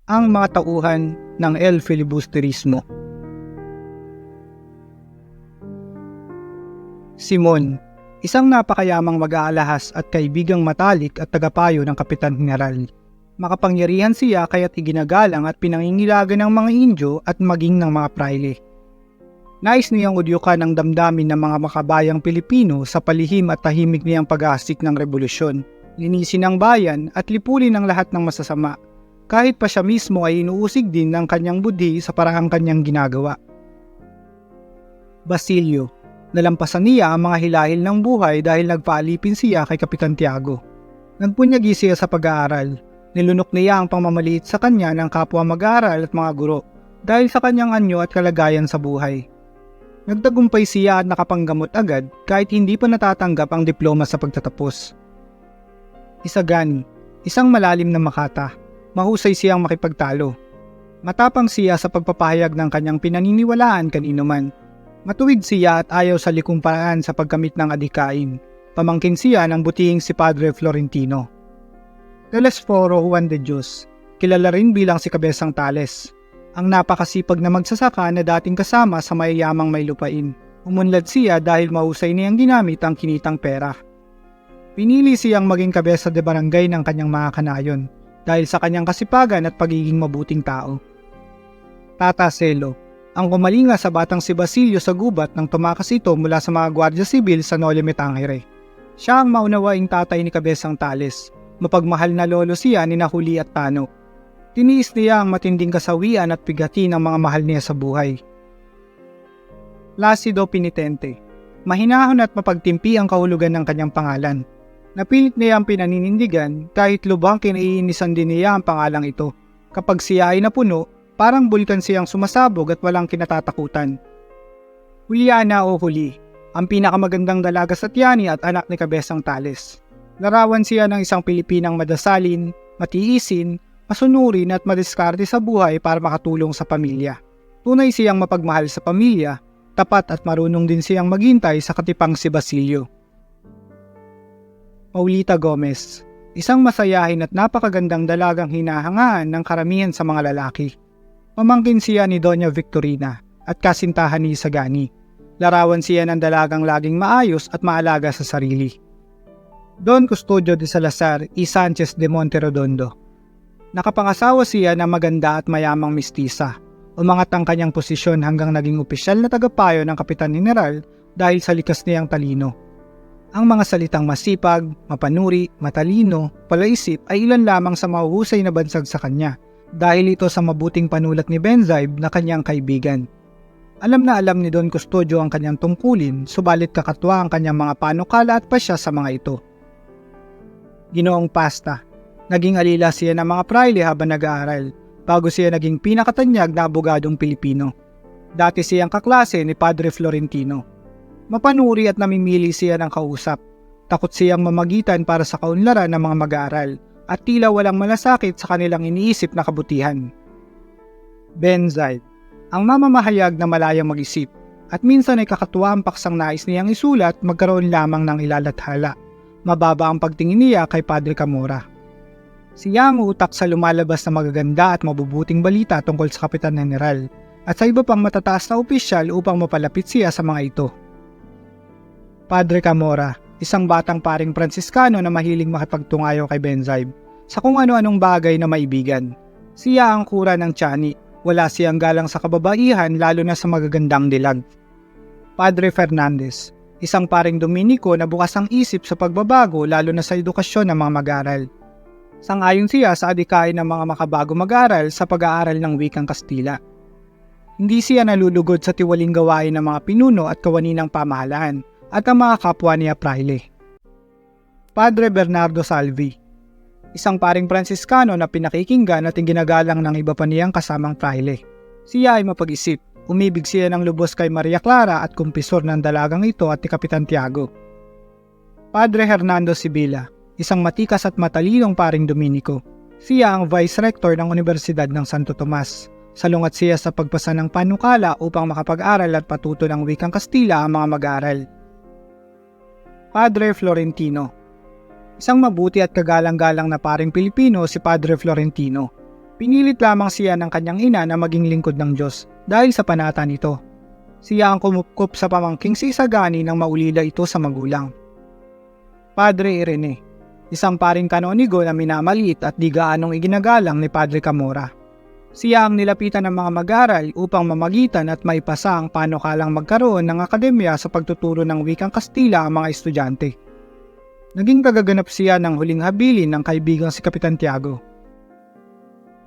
ang mga tauhan ng El Filibusterismo. Simon, isang napakayamang mag-aalahas at kaibigang matalik at tagapayo ng Kapitan General. Makapangyarihan siya kaya't iginagalang at pinangingilagan ng mga Indyo at maging ng mga praile. Nais niyang udyukan ang damdamin ng mga makabayang Pilipino sa palihim at tahimik niyang pag-aasik ng revolusyon. Linisin ang bayan at lipulin ang lahat ng masasama, kahit pa siya mismo ay inuusig din ng kanyang budhi sa paraang kanyang ginagawa. Basilio, nalampasan niya ang mga hilahil ng buhay dahil nagpaalipin siya kay Kapitan Tiago. Nagpunyagi siya sa pag-aaral. Nilunok niya ang pangmamaliit sa kanya ng kapwa mag-aaral at mga guro dahil sa kanyang anyo at kalagayan sa buhay. Nagtagumpay siya at nakapanggamot agad kahit hindi pa natatanggap ang diploma sa pagtatapos. Isagani, isang malalim na makata. Mahusay siyang makipagtalo. Matapang siya sa pagpapahayag ng kanyang pinaniniwalaan kanino man. Matuwid siya at ayaw sa likong paraan sa pagkamit ng adikain. Pamangkin siya ng butihing si Padre Florentino. Telesforo Juan de Dios, kilala rin bilang si Cabezang Tales, ang napakasipag na magsasaka na dating kasama sa mayayamang may lupain. Umunlad siya dahil mahusay niyang ginamit ang kinitang pera. Pinili siyang maging kabesa de barangay ng kanyang mga kanayon dahil sa kanyang kasipagan at pagiging mabuting tao. Tata Celo, ang kumalinga sa batang si Basilio sa gubat nang tumakas ito mula sa mga Guardia Sibil sa Noli Me Tangere. Siya ang maunawaing tatay ni Cabezang Tales. Mapagmahal na lolo siya ni Nahuli at Tano. Tiniis niya ang matinding kasawian at bigati ng mga mahal niya sa buhay. Placido Penitente, mahinahon at mapagtimpi ang kahulugan ng kanyang pangalan. Napilit niya ang pinaninindigan kahit lubhang kinaiinisan din niya ang pangalang ito. Kapag siya ay napuno, parang bulkan siyang sumasabog at walang kinatatakutan. Juliana o Huli, ang pinakamagandang dalaga sa tiyani at anak ni Cabezang Tales. Larawan siya ng isang Pilipinang madasalin, matiisin, masunurin at madiskarte sa buhay para makatulong sa pamilya. Tunay siyang mapagmahal sa pamilya, tapat at marunong din siyang maghintay sa katipang si Basilio. Paulita Gomez, isang masayahin at napakagandang dalagang hinahangaan ng karamihan sa mga lalaki. Pamangkin siya ni Doña Victorina at kasintahan ni Isagani. Larawan siya ng dalagang laging maayos at maalaga sa sarili. Don Custodio de Salazar y Sanchez de Monteredondo. Nakapangasawa siya ng maganda at mayamang mistisa. Umangat ang kanyang posisyon hanggang naging opisyal na tagapayo ng Kapitan General dahil sa likas niyang talino. Ang mga salitang masipag, mapanuri, matalino, palaisip ay ilan lamang sa mahuhusay na bansag sa kanya dahil ito sa mabuting panulat ni Benzaib na kanyang kaibigan. Alam na alam ni Don Custodio ang kanyang tungkulin, subalit kakatwa ang kanyang mga panukala at pasya sa mga ito. Ginoong Pasta, naging alila siya ng mga praile habang nag-aaral, bago siya naging pinakatanyag na abogadong Pilipino. Dati siyang kaklase ni Padre Florentino. Mapanuri at namimili siya ng kausap. Takot siyang mamagitan para sa kaunlaran ng mga mag-aaral at tila walang malasakit sa kanilang iniisip na kabutihan. Benzaib, ang mamamahayag na malayang mag-isip at minsan ay kakatuwa ang paksang nais niyang isulat magkaroon lamang ng ilalathala. Mababa ang pagtingin niya kay Padre Camora. Siya ang utak sa lumalabas na magaganda at mabubuting balita tungkol sa Kapitan General at sa iba pang matataas na opisyal upang mapalapit siya sa mga ito. Padre Camora, isang batang paring Pransiskano na mahiling makipagtungayo kay Benzaib sa kung ano-anong bagay na maibigan. Siya ang kura ng tiyani, wala siyang galang sa kababaihan lalo na sa magagandang dilag. Padre Fernandez, isang paring Dominiko na bukas ang isip sa pagbabago lalo na sa edukasyon ng mga mag-aaral. Sang-ayon siya sa adikain ng mga makabago mag-aaral sa pag-aaral ng wikang Kastila. Hindi siya nalulugod sa tiwaling gawain ng mga pinuno at kawaninang pamahalaan at ang mga kapwa niya praile. Padre Bernardo Salvi, isang paring Pransiskano na pinakikinggan at ginagalang ng iba pa niyang kasamang praile. Siya ay mapag-isip. Umibig siya ng lubos kay Maria Clara at kumpisor ng dalagang ito at ni Kapitan Tiago. Padre Hernando Sibila, isang matikas at matalinong paring Dominiko. Siya ang Vice Rector ng Universidad ng Santo Tomas. Salungat siya sa pagpasa ng panukala upang makapag-aral at patuto ng wikang Kastila ang mga mag-aaral. Padre Florentino, isang mabuti at kagalang-galang na paring Pilipino si Padre Florentino. Pinilit lamang siya ng kanyang ina na maging lingkod ng Diyos dahil sa panata nito. Siya ang kumupkop sa pamangking si Isagani nang maulila ito sa magulang. Padre Irene, isang paring kanonigo na minamaliit at di gaanong iginagalang ni Padre Camora. Siya ang nilapitan ng mga mag-aral upang mamagitan at maipasa ang panukalang magkaroon ng akademya sa pagtuturo ng wikang Kastila ang mga estudyante. Naging kagaganap siya ng huling habilin ng kaibigang si Kapitan Tiago.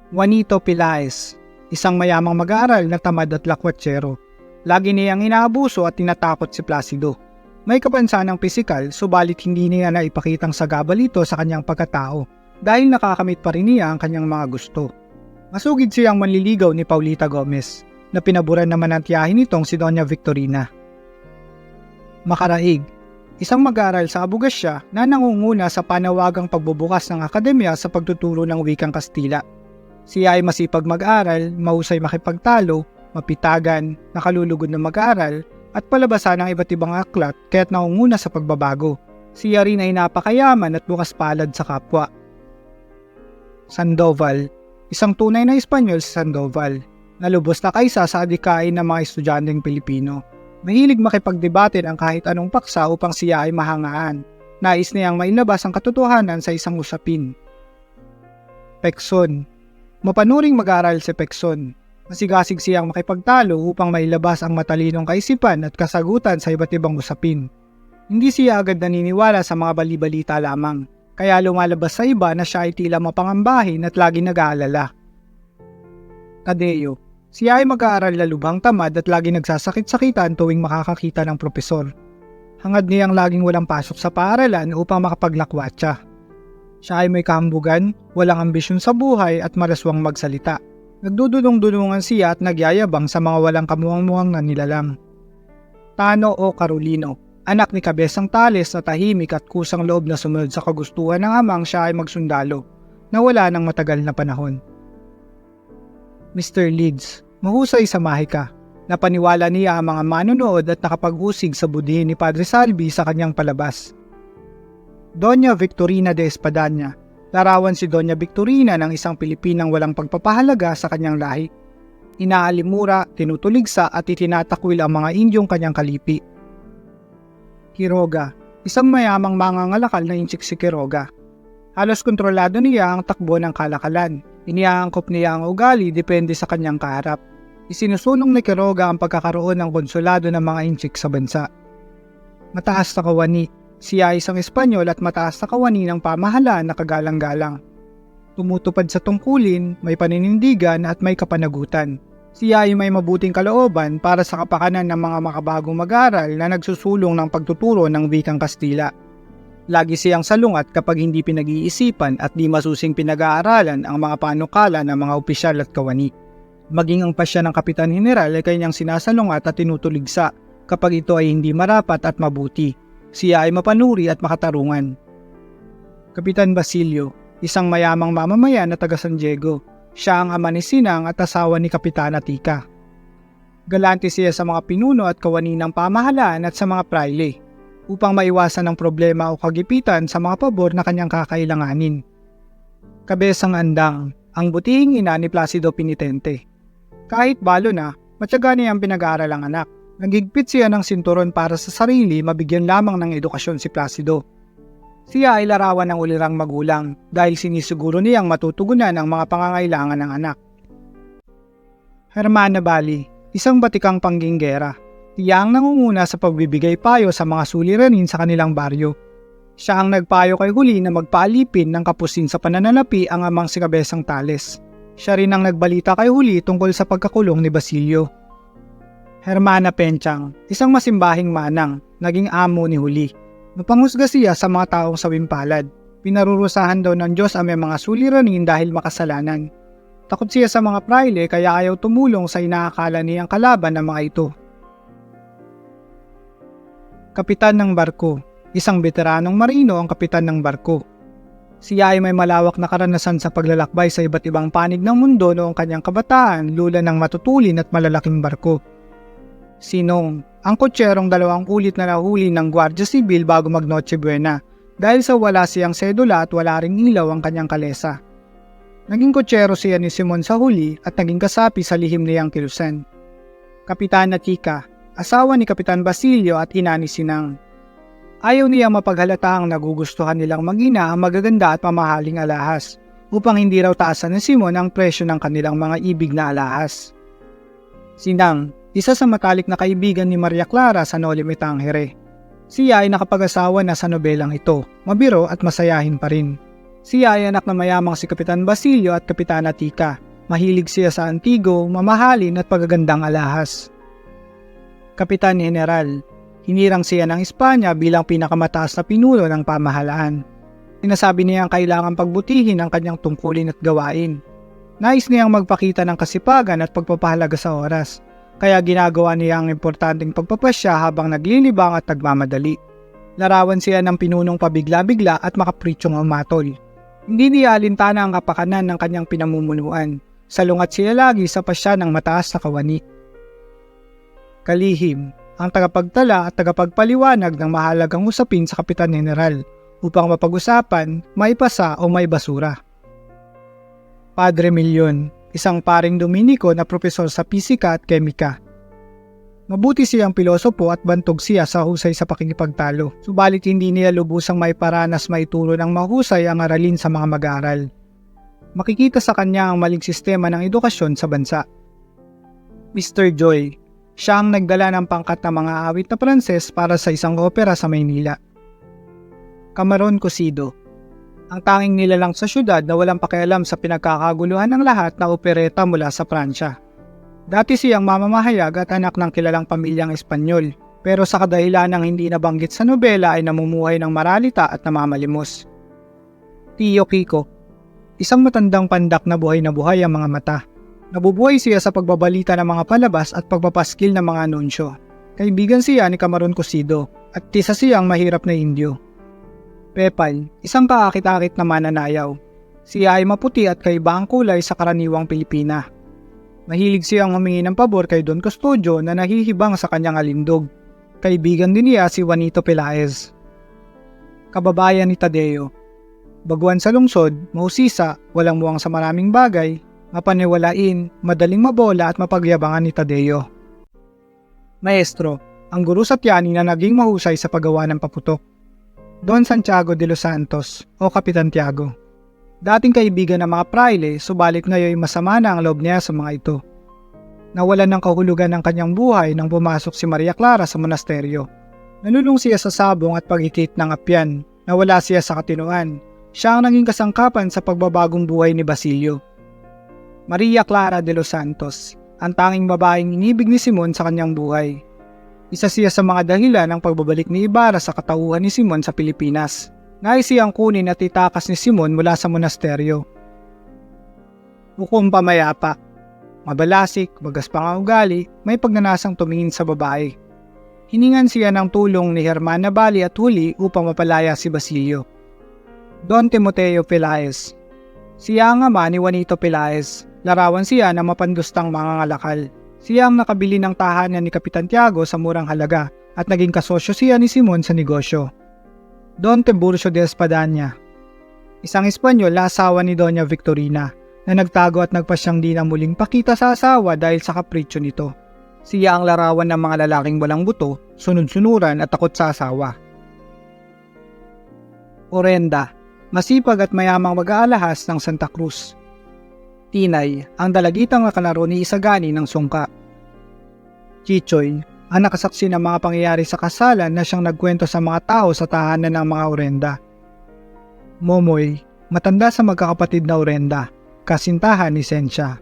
Juanito Pilaes, isang mayamang mag-aaral na tamad at lakwatsero. Lagi niyang inaabuso at tinatakot si Placido. May kapansanang pisikal, subalit hindi niya naipakitang sagabal ito sa kanyang pagkatao dahil nakakamit pa rin niya ang kanyang mga gusto. Masugid siyang manliligaw ni Paulita Gomez na pinaburan naman ang tiyahin nitong si Doña Victorina. Makaraig, isang mag-aaral sa Abogasya na nangunguna sa panawagang pagbubukas ng akademya sa pagtuturo ng wikang Kastila. Siya ay masipag mag-aral, mahusay makipagtalo, mapitagan, nakalulugod na mag-aaral, at palabasan ng iba't ibang aklat kaya't nangunguna sa pagbabago. Siya rin ay napakayaman at bukas palad sa kapwa. Sandoval, isang tunay na Espanyol si Sandoval, na lubos na kaisa sa adikain ng mga estudyanteng Pilipino. Mahilig makipagdebate ng kahit anong paksa upang siya ay mahangaan. Nais niyang mailabas ang katotohanan sa isang usapin. Pekson, mapanuring mag-aral si Pekson. Masigasig siyang makipagtalo upang mailabas ang matalinong kaisipan at kasagutan sa iba't ibang usapin. Hindi siya agad naniniwala sa mga bali-balita lamang, kaya lumalabas sa iba na siya ay tila mapangambahin at lagi nag-aalala. Tadeo, siya ay mag-aaral na lubhang tamad at lagi nagsasakit-sakitan tuwing makakakita ng propesor. Hangad niyang laging walang pasok sa paaralan upang makapaglakwatsa. Siya ay may kahambugan, walang ambisyon sa buhay at maraswang magsalita. Nagdudulong-dulungan siya at nagyayabang sa mga walang kamuhang-muhang na nilalang. Tano o Carolino, anak ni Kabesang Tales na tahimik at kusang loob na sumunod sa kagustuhan ng amang siya ay magsundalo, na wala ng matagal na panahon. Mr. Leeds, mahusay sa mahika. Napaniwala niya ang mga manonood at nakapag-usig sa budhi ni Padre Salvi sa kanyang palabas. Doña Victorina de Espadaña, larawan si Doña Victorina ng isang Pilipinang walang pagpapahalaga sa kanyang lahi. Inaalimura, tinutuligsa at itinatakwil ang mga Indyong kanyang kalipi. Quiroga, isang mayamang mangangalakal na inchik si Quiroga. Halos kontrolado niya ang takbo ng kalakalan. Iniaangkop niya ang ugali depende sa kanyang kaharap. Isinusulong ni Quiroga ang pagkakaroon ng konsulado ng mga inchik sa bansa. Mataas na kawani. Siya ay isang Espanyol at mataas na kawani ng pamahalaan na kagalang-galang. Tumutupad sa tungkulin, may paninindigan at may kapanagutan. Siya ay may mabuting kalooban para sa kapakanan ng mga makabagong mag-aaral na nagsusulong ng pagtuturo ng wikang Kastila. Lagi siyang salungat kapag hindi pinag-iisipan at di masusing pinag-aaralan ang mga panukala ng mga opisyal at kawani. Maging ang pasya ng Kapitan General ay kanyang sinasalungat at tinutuligsa kapag ito ay hindi marapat at mabuti. Siya ay mapanuri at makatarungan. Kapitan Basilio, isang mayamang mamamayan na taga San Diego. Siya ang ama ni Sinang at asawa ni Kapitana Tika. Galante siya sa mga pinuno at kawani ng pamahalaan at sa mga praile, upang maiwasan ang problema o kagipitan sa mga pabor na kanyang kakailanganin. Kabesang Andang, ang butihing ina ni Placido Penitente. Kahit balo na, matyaga niya ang pinag-aaral ang anak. Naghigpit siya ng sinturon para sa sarili mabigyan lamang ng edukasyon si Placido. Siya ay larawan ng ulirang magulang dahil sinisiguro niyang matutugunan ang mga pangangailangan ng anak. Hermana Bali, isang batikang pangginggera. Siya ang nangunguna sa pagbibigay payo sa mga suliranin sa kanilang baryo. Siya ang nagpayo kay Huli na magpaalipin ng kapusin sa pananalapi ang amang si Kabesang Tales. Siya rin ang nagbalita kay Huli tungkol sa pagkakulong ni Basilio. Hermana Penchang, isang masimbahing manang, naging amo ni Huli. Napanghusga siya sa mga taong sawimpalad. Pinarurusahan daw ng Diyos ang may mga suliranin dahil makasalanan. Takot siya sa mga praile kaya ayaw tumulong sa inaakala niyang kalaban ng mga ito. Kapitan ng barko, isang veteranong marino ang kapitan ng barko. Siya ay may malawak na karanasan sa paglalakbay sa iba't ibang panig ng mundo noong kanyang kabataan, lula ng matutulin at malalaking barko. Sinong, ang kotserong 2 ulit na nahuli ng Guardia Civil bago mag Noche Buena dahil sa wala siyang sedula at wala ring ilaw ang kanyang kalesa. Naging kotsero siya ni Simon sa huli at naging kasapi sa lihim ni Yankee Lucen. Kapitana Tika, asawa ni Kapitan Basilio at ina ni Sinang. Ayaw niya mapaghalata ang nagugustuhan nilang mag-ina ang magaganda at mamahaling alahas upang hindi raw taasan ni Simon ang presyo ng kanilang mga ibig na alahas. Sinang, isa sa matalik na kaibigan ni Maria Clara sa Noli Me Tangere. Siya ay nakapag-asawa na sa nobelang ito, mabiro at masayahin pa rin. Siya ay anak na mayamang si Kapitan Basilio at Kapitana Tika. Mahilig siya sa antigo, mamahalin at pagagandang alahas. Kapitan General, hinirang siya ng Espanya bilang pinakamataas na pinuno ng pamahalaan. Sinasabi niya ang kailangan pagbutihin ang kanyang tungkulin at gawain. Nais niyang magpakita ng kasipagan at pagpapahalaga sa oras, kaya ginagawa niya ang importanteng pagpapasya habang naglilibang at nagmamadali. Larawan siya ng pinunong pabigla-bigla at makapritsyong umatol. Hindi niya alintana ang kapakanan ng kanyang pinamumunuan. Salungat siya lagi sa pasya ng mataas na kawani. Kalihim, ang tagapagtala at tagapagpaliwanag ng mahalagang usapin sa Kapitan General upang mapag-usapan, maipasa o may basura. Padre Milyon, isang paring Dominiko na propesor sa pisika at kemika. Mabuti siyang pilosopo at bantog siya sa husay sa pakikipagtalo, subalit hindi niya lubusang maiparanas maituro ng mahusay ang aralin sa mga mag-aaral. Makikita sa kanya ang maling sistema ng edukasyon sa bansa. Mr. Joy, siya ang nagdala ng pangkat ng mga awit na Pranses para sa isang opera sa Maynila. Camarón Cosido, ang tanging nilalang sa syudad na walang pakialam sa pinagkakaguluhan ng lahat na opereta mula sa Pransya. Dati siyang mamamahayag at anak ng kilalang pamilyang Espanyol, pero sa kadahilan ng hindi nabanggit sa nobela ay namumuhay ng maralita at namamalimos. Tio Kiko, isang matandang pandak na buhay ang mga mata. Nabubuhay siya sa pagbabalita ng mga palabas at pagpapaskil ng mga anunsyo. Kaibigan siya ni Camarón Cosido at isa siyang mahirap na Indio. Pepal, isang kaakit-akit na mananayaw. Siya ay maputi at kaiba ang kulay sa karaniwang Pilipina. Mahilig siyang humingi ng pabor kay Don Custodio na nahihibang sa kanyang alindog. Kaibigan din niya si Juanito Pelaez. Kababayan ni Tadeo. Baguhan sa lungsod, mahusisa, walang muwang sa maraming bagay, mapaniwalain, madaling mabola at mapagyabangan ni Tadeo. Maestro, ang guru sa Tiani na naging mahusay sa paggawa ng paputok. Don Santiago de los Santos o Kapitan Tiago. Dating kaibigan ng mga praile, subalit ngayon masama na ang loob niya sa mga ito. Nawalan ng kahulugan ng kanyang buhay nang pumasok si Maria Clara sa monasteryo. Nanulong siya sa sabong at pagikit ng apyan. Nawala siya sa katinuan. Siya ang naging kasangkapan sa pagbabagong buhay ni Basilio. Maria Clara de los Santos, ang tanging babaeng inibig ni Simon sa kanyang buhay. Isa siya sa mga dahilan ng pagbabalik ni Ibarra sa katauhan ni Simon sa Pilipinas. Nais siyang kunin at itakas ni Simon mula sa monasteryo. Mukhang pamayapa. Mabalasik, magaspang ang ugali, may pagnanasang tumingin sa babae. Hiningan siya ng tulong ni Hermana Bali at huli upang mapalaya si Basilio. Don Timoteo Pelaez. Siya ang ama ni Juanito Pelaez. Larawan siya ng mapandustang mga ngalakal. Siya ang nakabili ng tahanan ni Kapitan Tiago sa murang halaga at naging kasosyo siya ni Simon sa negosyo. Don Tiburcio de Espadaña, isang Espanyol na asawa ni Doña Victorina na nagtago at nagpasyang di na muling pakita sa asawa dahil sa kapritsyo nito. Siya ang larawan ng mga lalaking walang buto, sunod-sunuran at takot sa asawa. Orenda, masipag at mayamang mag-aalahas ng Santa Cruz. Tinay, ang dalagitang nakalaro ni Isagani ng sungka. Chichoy, ang nakasaksi ng mga pangyayari sa kasalan na siyang nagkwento sa mga tao sa tahanan ng mga Orenda. Momoy, matanda sa magkakapatid na Orenda, kasintahan ni Sensya.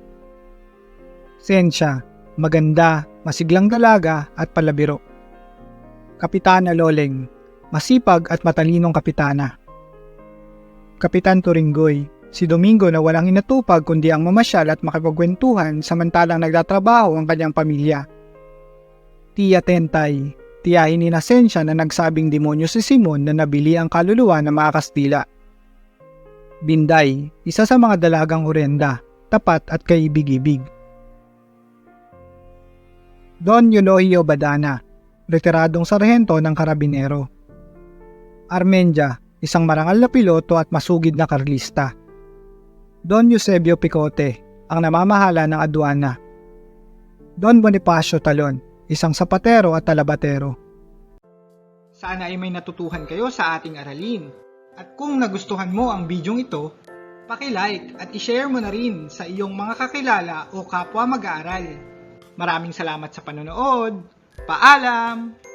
Sensya, maganda, masiglang dalaga at palabiro. Kapitana Loleng, masipag at matalinong kapitana. Kapitan Turinggoy, si Domingo na walang inatupag kundi ang mamasyal at makipagkwentuhan samantalang nagtatrabaho ang kanyang pamilya. Tia Tentay, tiyahin ni Nasensya na nagsabing demonyo si Simon na nabili ang kaluluwa ng mga Kastila. Binday, isa sa mga dalagang Orenda, tapat at kaibig-ibig. Don Eulogio Badana, retiradong sarhento ng karabinero. Armendia, isang marangal na piloto at masugid na karlista. Don Eusebio Picote, ang namamahala ng adwana. Don Bonifacio Talon, isang sapatero at talabatero. Sana ay may natutuhan kayo sa ating aralin. At kung nagustuhan mo ang bidyong ito, paki-like at i-share mo na rin sa iyong mga kakilala o kapwa mag-aaral. Maraming salamat sa panonood. Paalam!